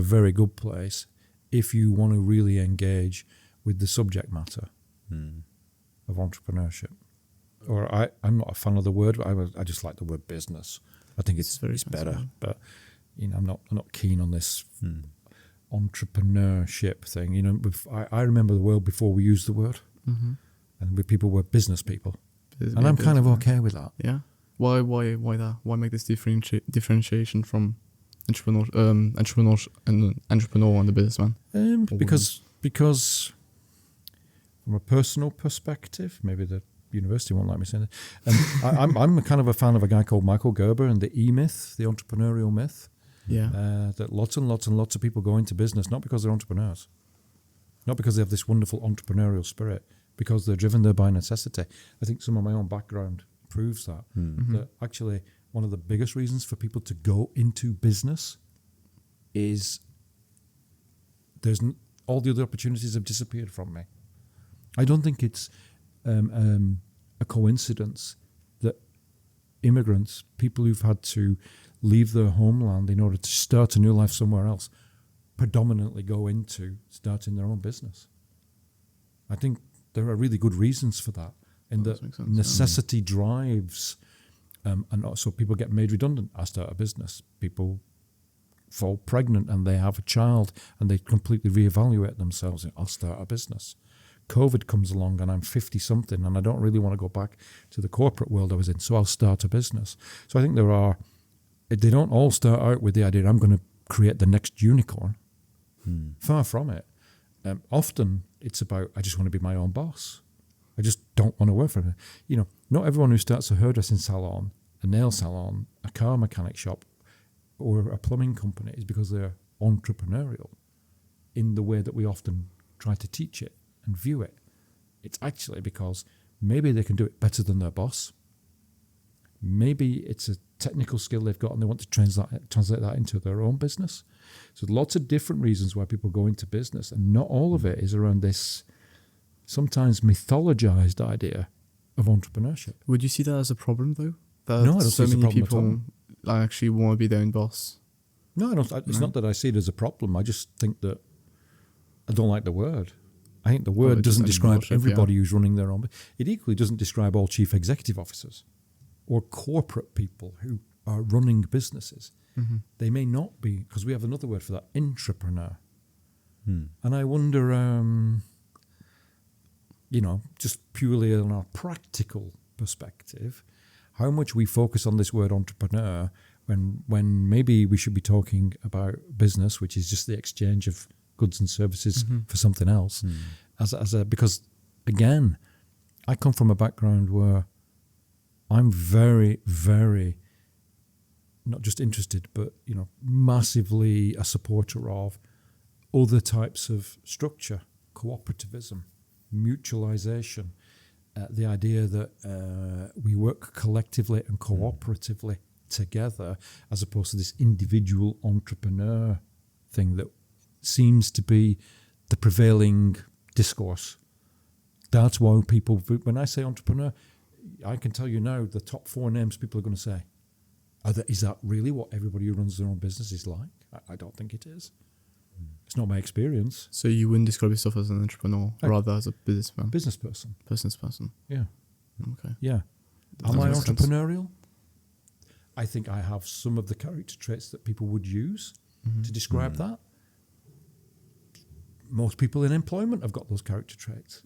Speaker 2: very good place if you want to really engage with the subject matter of entrepreneurship. Or I'm not a fan of the word, but I just like the word business. I think it's
Speaker 1: very
Speaker 2: better.
Speaker 1: sensible.
Speaker 2: But I'm not keen on this entrepreneurship thing. I remember the world before we used the word, and people were business people, and I'm kind of okay with that.
Speaker 1: Yeah. Why that? Why make this differentiation from entrepreneur and the businessman?
Speaker 2: Because from a personal perspective, maybe the university won't like me saying that. I'm kind of a fan of a guy called Michael Gerber and the E-myth, the entrepreneurial myth.
Speaker 1: Yeah.
Speaker 2: That lots and lots and lots of people go into business not because they're entrepreneurs, not because they have this wonderful entrepreneurial spirit, because they're driven there by necessity. I think some of my own background proves that. That actually one of the biggest reasons for people to go into business is all the other opportunities have disappeared from me. I don't think it's a coincidence that immigrants, people who've had to leave their homeland in order to start a new life somewhere else, predominantly go into starting their own business. I think there are really good reasons for that. And that
Speaker 1: makes sense,
Speaker 2: necessity drives, and also people get made redundant. I start a business. People fall pregnant and they have a child and they completely reevaluate themselves. I'll start a business. COVID comes along and I'm 50-something and I don't really want to go back to the corporate world I was in, so I'll start a business. So I think they don't all start out with the idea, I'm going to create the next unicorn. Far from it. Often it's about, I just want to be my own boss. I just don't want to work for him. Not everyone who starts a hairdressing salon, a nail salon, a car mechanic shop, or a plumbing company is because they're entrepreneurial in the way that we often try to teach it and view it. It's actually because maybe they can do it better than their boss. Maybe it's a technical skill they've got and they want to translate that into their own business. So lots of different reasons why people go into business, and not all of it is around this sometimes mythologized idea of entrepreneurship.
Speaker 1: Would you see that as a problem though? That
Speaker 2: No, I don't see
Speaker 1: so
Speaker 2: it as a
Speaker 1: many
Speaker 2: problem at
Speaker 1: people actually want to be their own boss.
Speaker 2: No, I don't. It's not that I see it as a problem. I just think that I don't like the word. I think the word
Speaker 1: it just
Speaker 2: doesn't describe
Speaker 1: entrepreneurship,
Speaker 2: everybody who's running their own. It equally doesn't describe all chief executive officers or corporate people who are running businesses. They may not be, because we have another word for that, intrapreneur. And I wonder, just purely on our practical perspective, how much we focus on this word entrepreneur when maybe we should be talking about business, which is just the exchange of goods and services for something else. Because again, I come from a background where I'm very, very not just interested, but massively a supporter of other types of structure, cooperativism, mutualization, the idea that we work collectively and cooperatively together, as opposed to this individual entrepreneur thing that seems to be the prevailing discourse. That's why people, when I say entrepreneur, I can tell you now the top 4 names people are going to say. Is that really what everybody who runs their own business is like? I don't think it is. It's not my experience.
Speaker 1: So you wouldn't describe yourself as an entrepreneur, rather as a businessman?
Speaker 2: Business person.
Speaker 1: Business person.
Speaker 2: Yeah.
Speaker 1: Okay.
Speaker 2: Yeah. Am I entrepreneurial? I think I have some of the character traits that people would use to describe that. Most people in employment have got those character traits.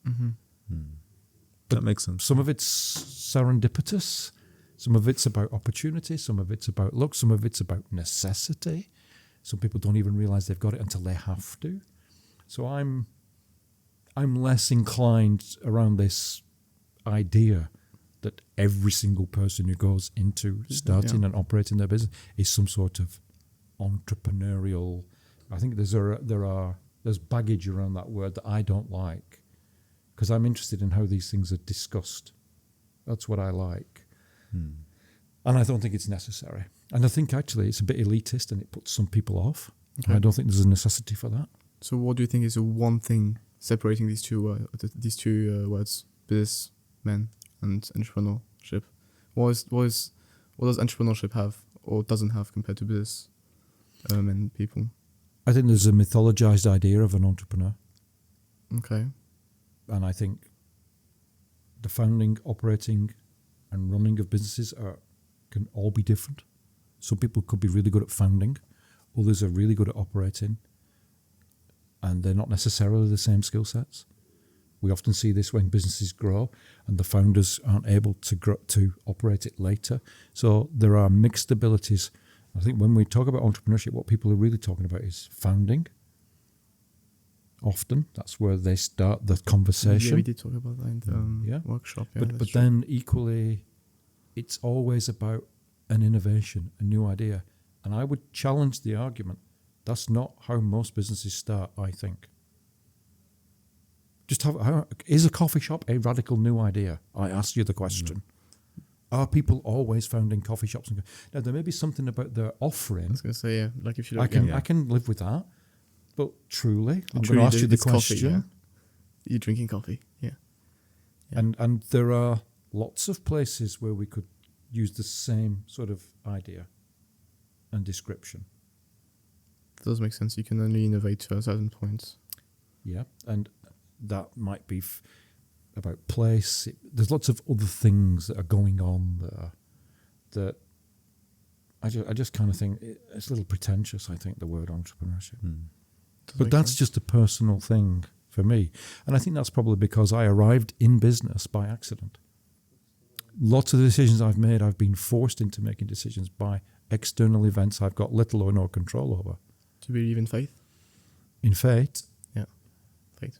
Speaker 3: That makes sense.
Speaker 2: Some of it's serendipitous. Some of it's about opportunity. Some of it's about luck. Some of it's about necessity. Some people don't even realize they've got it until they have to. So I'm less inclined around this idea that every single person who goes into starting and operating their business is some sort of entrepreneurial. I think there's baggage around that word that I don't like, because I'm interested in how these things are discussed. That's what I like. And I don't think it's necessary. And I think actually it's a bit elitist and it puts some people off. Okay. I don't think there's a necessity for that.
Speaker 1: So what do you think is the one thing separating these two words, businessmen and entrepreneurship? What does entrepreneurship have or doesn't have compared to business men people?
Speaker 2: I think there's a mythologized idea of an entrepreneur.
Speaker 1: Okay.
Speaker 2: And I think the founding, operating and running of businesses can all be different. Some people could be really good at founding, others are really good at operating, and they're not necessarily the same skill sets. We often see this when businesses grow and the founders aren't able to operate it later. So there are mixed abilities. I think when we talk about entrepreneurship, what people are really talking about is founding. Often, that's where they start the conversation.
Speaker 1: Yeah, we did talk about that in the workshop. Yeah,
Speaker 2: but then equally, it's always about an innovation, a new idea. And I would challenge the argument, that's not how most businesses start, I think. Is a coffee shop a radical new idea? I ask you the question. Are people always founding coffee shops? Now, there may be something about their offering. I
Speaker 1: was going to say, yeah. Like if you
Speaker 2: I can live with that. But truly, I'm going to ask you the question.
Speaker 1: Coffee, yeah. You're drinking coffee, yeah.
Speaker 2: And there are lots of places where we could use the same sort of idea and description.
Speaker 1: It does make sense. You can only innovate to a certain point.
Speaker 2: Yeah, and that might be about place. There's lots of other things that are going on there that I just kind of think it's a little pretentious, I think, the word entrepreneurship. But that's just a personal thing for me. And I think that's probably because I arrived in business by accident. Lots of the decisions I've made, I've been forced into making decisions by external events I've got little or no control over.
Speaker 1: Do you believe in faith?
Speaker 2: In fate?
Speaker 1: Yeah, fate.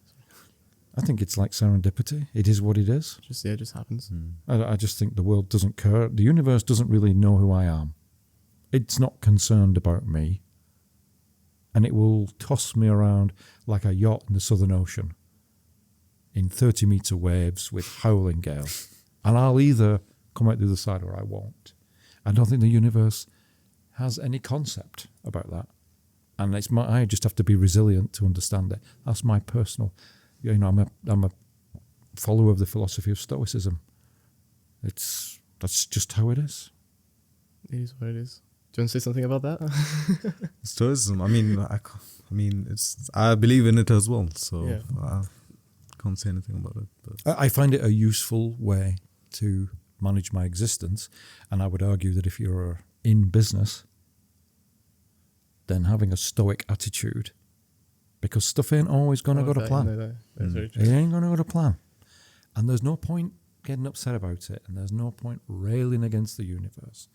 Speaker 2: I think it's like serendipity. It is what it is.
Speaker 1: It just happens.
Speaker 2: I just think the world doesn't care. The universe doesn't really know who I am. It's not concerned about me. And it will toss me around like a yacht in the Southern Ocean in 30-metre waves with howling gale. And I'll either come out the other side or I won't. I don't think the universe has any concept about that. And I just have to be resilient to understand it. That's my personal... I'm a follower of the philosophy of Stoicism. That's just how it is.
Speaker 1: It is what it is. Do you want to say something about that?
Speaker 3: Stoicism. I believe in it as well. So I can't say anything about it. But
Speaker 2: I find it a useful way to manage my existence, and I would argue that if you're in business, then having a stoic attitude, because stuff ain't always going to go to plan.
Speaker 1: That's very true.
Speaker 2: It ain't going to go to plan. And there's no point getting upset about it, and there's no point railing against the universe.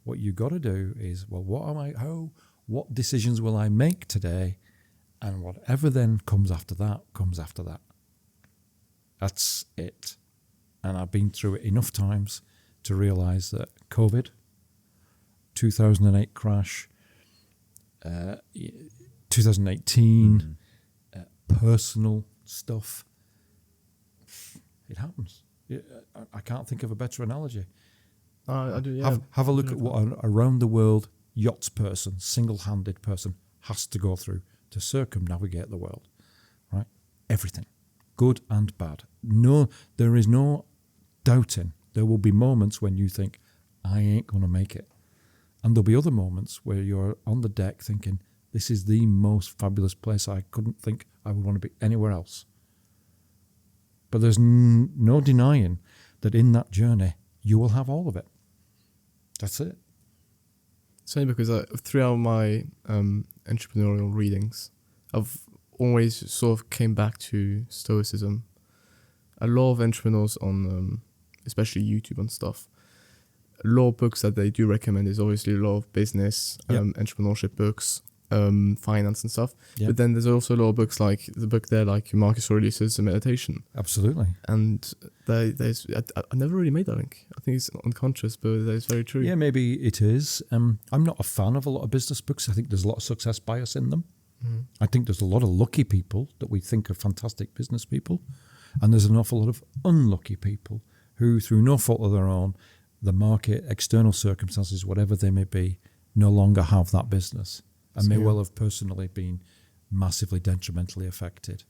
Speaker 2: What you got to do is, what decisions will I make today? And whatever then comes after that, comes after that. That's it. And I've been through it enough times to realise that COVID 2008 crash, 2018, personal stuff. It happens. I can't think of a better analogy.
Speaker 1: I do. Yeah.
Speaker 2: Have a look at what an around the world yachts person, single-handed person, has to go through to circumnavigate the world. Right, everything, good and bad. No, there is no doubting. There will be moments when you think, I ain't going to make it. And there'll be other moments where you're on the deck thinking, this is the most fabulous place. I couldn't think I would want to be anywhere else. But there's no denying that in that journey, you will have all of it. That's it.
Speaker 1: It's funny because throughout my entrepreneurial readings, I've always sort of came back to Stoicism. A lot of entrepreneurs on, especially YouTube and stuff, a lot of books that they do recommend is obviously a lot of business, entrepreneurship books, finance and stuff.
Speaker 2: Yep.
Speaker 1: But then there's also a lot of books like the book there, like Marcus Aurelius' Meditation.
Speaker 2: Absolutely.
Speaker 1: And I never really made that link. I think it's unconscious, but that is very true.
Speaker 2: Yeah, maybe it is. I'm not a fan of a lot of business books. I think there's a lot of success bias in them. I think there's a lot of lucky people that we think are fantastic business people. And there's an awful lot of unlucky people who, through no fault of their own, the market, external circumstances, whatever they may be, no longer have that business and may well have personally been massively detrimentally affected.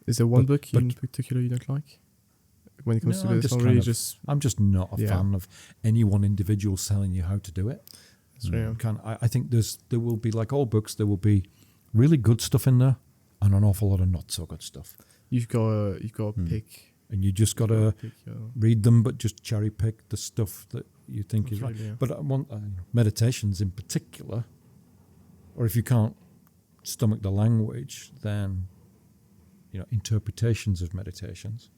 Speaker 1: Is there one book in particular you don't like when it comes to business?
Speaker 2: I'm just not a fan of any one individual telling you how to do it.
Speaker 1: That's real.
Speaker 2: I think there will be, like all books, there will be really good stuff in there and an awful lot of not so good stuff.
Speaker 1: You've got to pick.
Speaker 2: And you just got to read them, but just cherry pick the stuff that you think is right.
Speaker 1: Really, yeah.
Speaker 2: But I want meditations in particular, or if you can't stomach the language, then interpretations of meditations.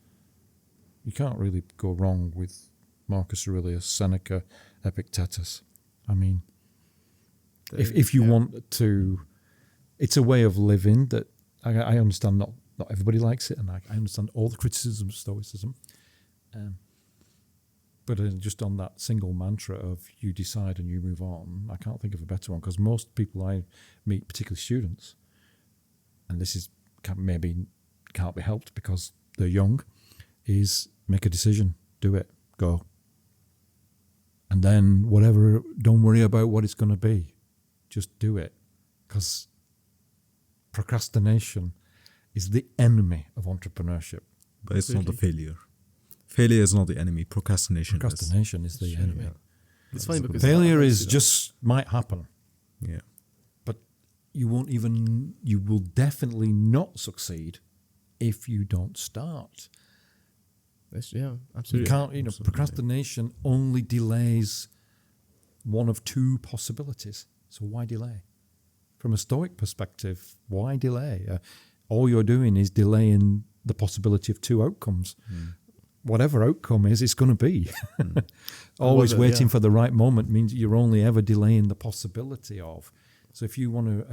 Speaker 2: You can't really go wrong with Marcus Aurelius, Seneca, Epictetus. I mean, if you want to, it's a way of living that I understand. Not everybody likes it, and I understand all the criticism of Stoicism. But just on that single mantra of you decide and you move on, I can't think of a better one, because most people I meet, particularly students, and this can't be helped because they're young, is make a decision, do it, go. And then whatever, don't worry about what it's going to be. Just do it. Because procrastination is the enemy of entrepreneurship.
Speaker 3: But it's not the failure. Failure is not the enemy. Procrastination
Speaker 2: is the enemy.
Speaker 1: Yeah. It's funny because
Speaker 2: failure is just might happen.
Speaker 3: Yeah.
Speaker 2: But you will definitely not succeed if you don't start.
Speaker 1: Absolutely.
Speaker 2: You can't, procrastination only delays one of two possibilities. So why delay? From a Stoic perspective, why delay? All you're doing is delaying the possibility of two outcomes. Whatever outcome is, it's going to be. Always waiting for the right moment means you're only ever delaying the possibility of. So if you want to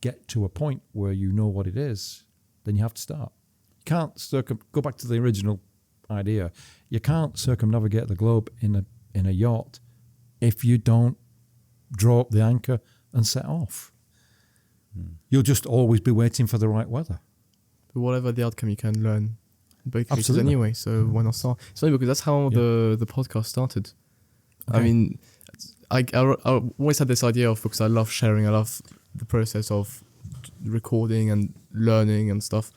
Speaker 2: get to a point where you know what it is, then you have to start. You can't go back to the original idea. You can't circumnavigate the globe in a yacht if you don't draw up the anchor and set off. You'll just always be waiting for the right weather.
Speaker 1: But whatever the outcome, you can learn both cases
Speaker 2: Absolutely.
Speaker 1: anyway. So why not start? It's funny because that's how the podcast started. Okay. I mean, I always had this idea of, because I love sharing, I love the process of recording and learning and stuff.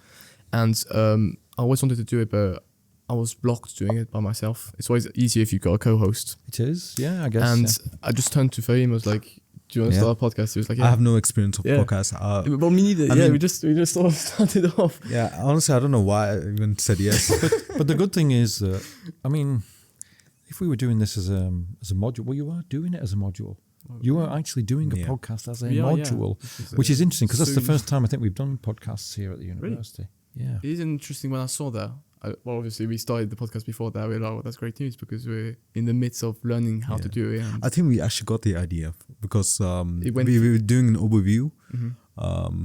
Speaker 1: And I always wanted to do it, but I was blocked doing it by myself. It's always easier if you've got a co-host.
Speaker 2: It is, yeah, I guess.
Speaker 1: And I just turned to Fahim, I was like, do you want to start a podcast? He was like,
Speaker 3: I have no experience of podcasts.
Speaker 1: Well, me neither. We just sort of started off.
Speaker 3: Yeah, honestly, I don't know why I even said yes.
Speaker 2: but the good thing is that, if we were doing this as a module, well, you are doing it as a module. You are actually doing a podcast as a module, which is interesting because that's the first time I think we've done podcasts here at the university. Really? Yeah.
Speaker 1: It is interesting when I saw that. Well, obviously, we started the podcast before that. We were like, well, that's great news because we're in the midst of learning how to do it.
Speaker 3: I think we actually got the idea because we were doing an overview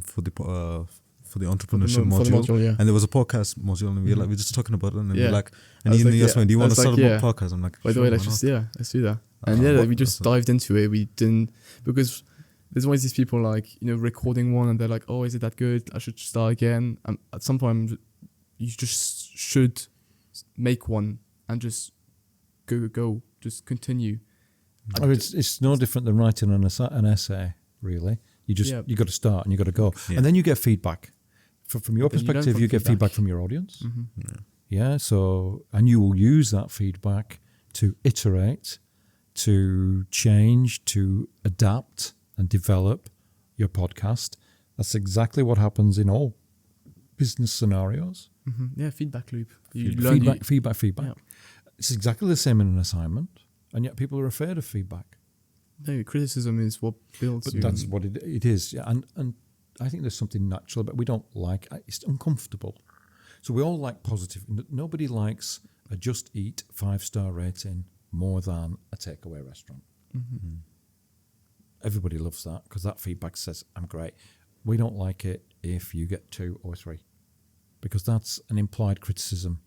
Speaker 3: for for the entrepreneurship
Speaker 1: for the
Speaker 3: module.
Speaker 1: module, yeah.
Speaker 3: And there was a podcast module, and we're just talking about it, and
Speaker 1: Yeah.
Speaker 3: we're like,
Speaker 1: I
Speaker 3: and
Speaker 1: was
Speaker 3: he
Speaker 1: like,
Speaker 3: asked me, do you
Speaker 1: I
Speaker 3: want to
Speaker 1: was
Speaker 3: start
Speaker 1: like,
Speaker 3: a podcast? I'm like,
Speaker 1: By the
Speaker 3: sure,
Speaker 1: way,
Speaker 3: why
Speaker 1: let's
Speaker 3: not?
Speaker 1: let's do that. And we just dived into it. We didn't, because there's always these people like, recording one and they're like, oh, is it that good? I should start again. At some point, you just should make one and just go, just continue.
Speaker 2: It's no different than writing an essay, really. You got to start and you got to go.
Speaker 3: Yeah.
Speaker 2: And then you get feedback. From your
Speaker 1: Then you learn
Speaker 2: perspective,
Speaker 1: from
Speaker 2: you get feedback from your audience. Yeah, so, and you will use that feedback to iterate, to change, to adapt and develop your podcast. That's exactly what happens in all business scenarios.
Speaker 1: Yeah, feedback loop.
Speaker 2: Feedback.
Speaker 1: Yeah.
Speaker 2: It's exactly the same in an assignment, and yet people are afraid of feedback.
Speaker 1: No, criticism is what builds
Speaker 2: But
Speaker 1: you.
Speaker 2: that's what it is. Yeah. And I think there's something natural, but we don't like it's uncomfortable. So we all like positive. Nobody likes a Just Eat 5-star rating more than a takeaway restaurant. Everybody loves that because that feedback says, I'm great. We don't like it if you get 2 or 3 because that's an implied criticism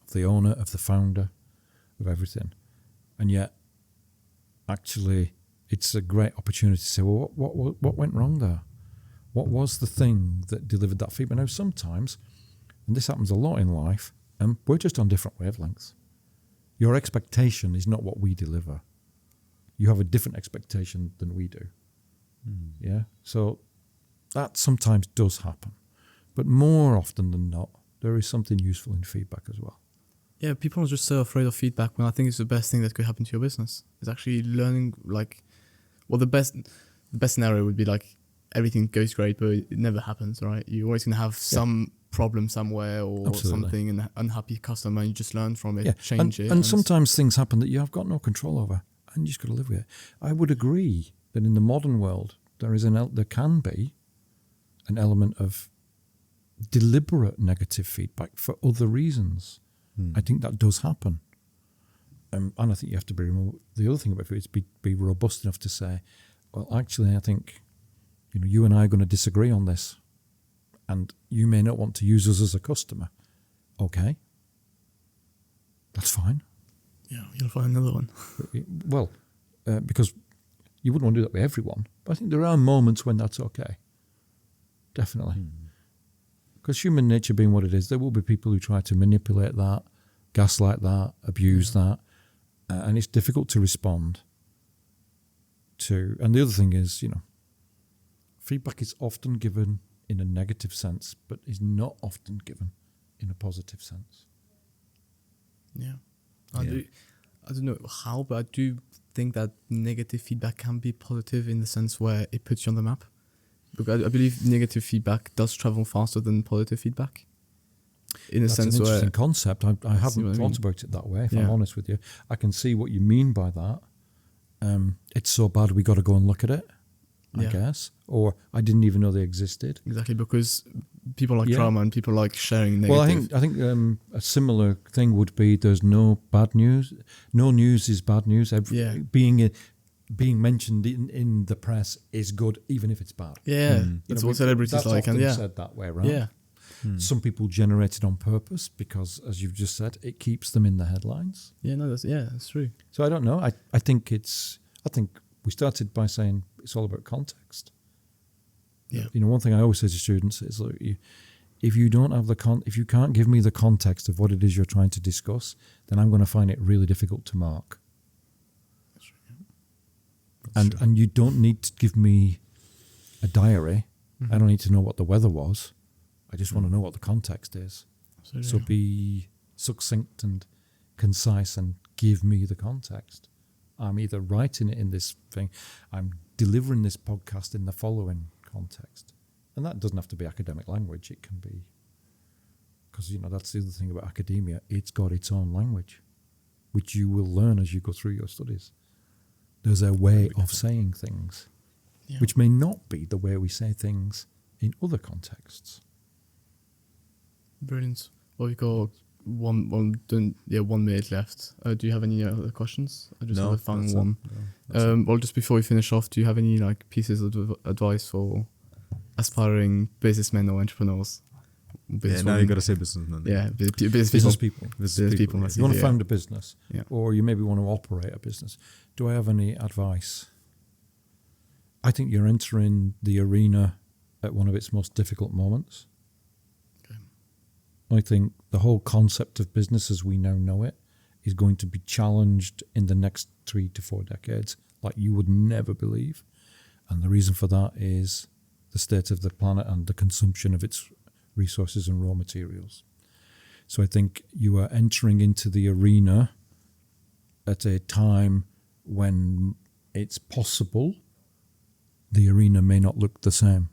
Speaker 2: of the owner, of the founder, of everything. And yet, actually, it's a great opportunity to say, well, what went wrong there? What was the thing that delivered that feedback? Now, sometimes, and this happens a lot in life, we're just on different wavelengths. Your expectation is not what we deliver. You have a different expectation than we do. Yeah? So that sometimes does happen. But more often than not, there is something useful in feedback as well.
Speaker 1: Yeah, people are just so afraid of feedback when I think it's the best thing that could happen to your business. It's actually learning, the best scenario would be like everything goes great, but it never happens, right? You're always going to have some problem somewhere or something, an unhappy customer, and you just learn from it, change it.
Speaker 2: And sometimes things happen that you have got no control over, and you just got to live with it. I would agree that in the modern world, there can be an element of deliberate negative feedback for other reasons. I think that does happen. And I think you have to be, the other thing about it is be robust enough to say, well, actually, I think, you and I are going to disagree on this, and you may not want to use us as a customer. Okay. That's fine.
Speaker 1: Yeah, you'll find another one.
Speaker 2: Well, because you wouldn't want to do that with everyone, but I think there are moments when that's okay. Definitely. Because human nature being what it is, there will be people who try to manipulate that, gaslight that, abuse that, and it's difficult to respond to. And the other thing is, feedback is often given in a negative sense, but is not often given in a positive sense.
Speaker 1: Yeah. I don't know how, but I do think that negative feedback can be positive in the sense where it puts you on the map. Because I believe negative feedback does travel faster than positive feedback. In a
Speaker 2: That's
Speaker 1: sense
Speaker 2: an
Speaker 1: where
Speaker 2: interesting concept. I haven't thought
Speaker 1: mean?
Speaker 2: about it that way, if I'm honest with you. I can see what you mean by that. It's so bad we got to go and look at it, I guess. Or I didn't even know they existed.
Speaker 1: Exactly, because people like drama and people like sharing negative.
Speaker 2: Well, I think a similar thing would be there's no bad news. No news is bad news. Being mentioned in the press is good, even if it's bad.
Speaker 1: Yeah, that's what celebrities like.
Speaker 2: That's
Speaker 1: And
Speaker 2: often said that way, right?
Speaker 1: Yeah.
Speaker 2: Some people generate it on purpose because, as you've just said, it keeps them in the headlines.
Speaker 1: Yeah, no, that's true.
Speaker 2: So I don't know. I think we started by saying it's all about context.
Speaker 1: Yeah.
Speaker 2: One thing I always say to students is, look, if you don't have if you can't give me the context of what it is you're trying to discuss, then I'm going to find it really difficult to mark.
Speaker 1: That's true.
Speaker 2: And you don't need to give me a diary. I don't need to know what the weather was. I just want to know what the context is.
Speaker 1: Absolutely.
Speaker 2: So be succinct and concise and give me the context. I'm either writing it in this thing, I'm delivering this podcast in the following context. And that doesn't have to be academic language. It can be, because, that's the other thing about academia. It's got its own language, which you will learn as you go through your studies. There's a way of saying things, which may not be the way we say things in other contexts.
Speaker 1: Brilliant. Well, we've got one minute left. Do you have any other questions? I just have a final one. Well, just before we finish off, do you have any pieces of advice for aspiring businessmen or entrepreneurs.
Speaker 3: Yeah, now you got to say businessman.
Speaker 1: Yeah, business people.
Speaker 2: Business people.
Speaker 1: Yeah.
Speaker 2: If you want to found a business,
Speaker 1: Yeah.
Speaker 2: or you maybe want to operate a business, do I have any advice? I think you're entering the arena at one of its most difficult moments.
Speaker 1: Okay.
Speaker 2: I think the whole concept of business as we now know it is going to be challenged in the next 3 to 4 decades like you would never believe. And the reason for that is the state of the planet and the consumption of its resources and raw materials. So I think you are entering into the arena at a time when it's possible the arena may not look the same.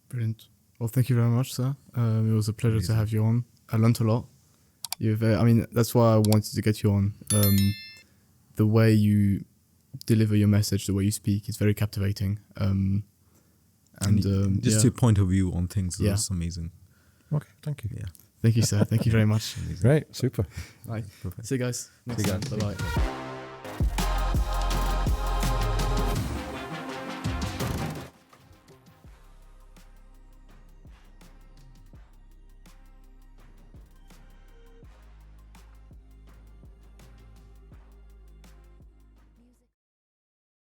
Speaker 1: Brilliant. Well, thank you very much, sir. It was a pleasure to have you on. I learnt a lot. That's why I wanted to get you on. The way you deliver your message, the way you speak, is very captivating.
Speaker 3: Just your point of view on things
Speaker 1: Yeah.
Speaker 3: is amazing.
Speaker 2: Okay, thank you.
Speaker 3: Yeah.
Speaker 1: Thank you, sir. Thank you very much.
Speaker 2: Great, super.
Speaker 1: Right.
Speaker 3: Perfect.
Speaker 1: See you guys. Next
Speaker 3: See you
Speaker 1: time.
Speaker 3: guys.
Speaker 1: Bye-bye.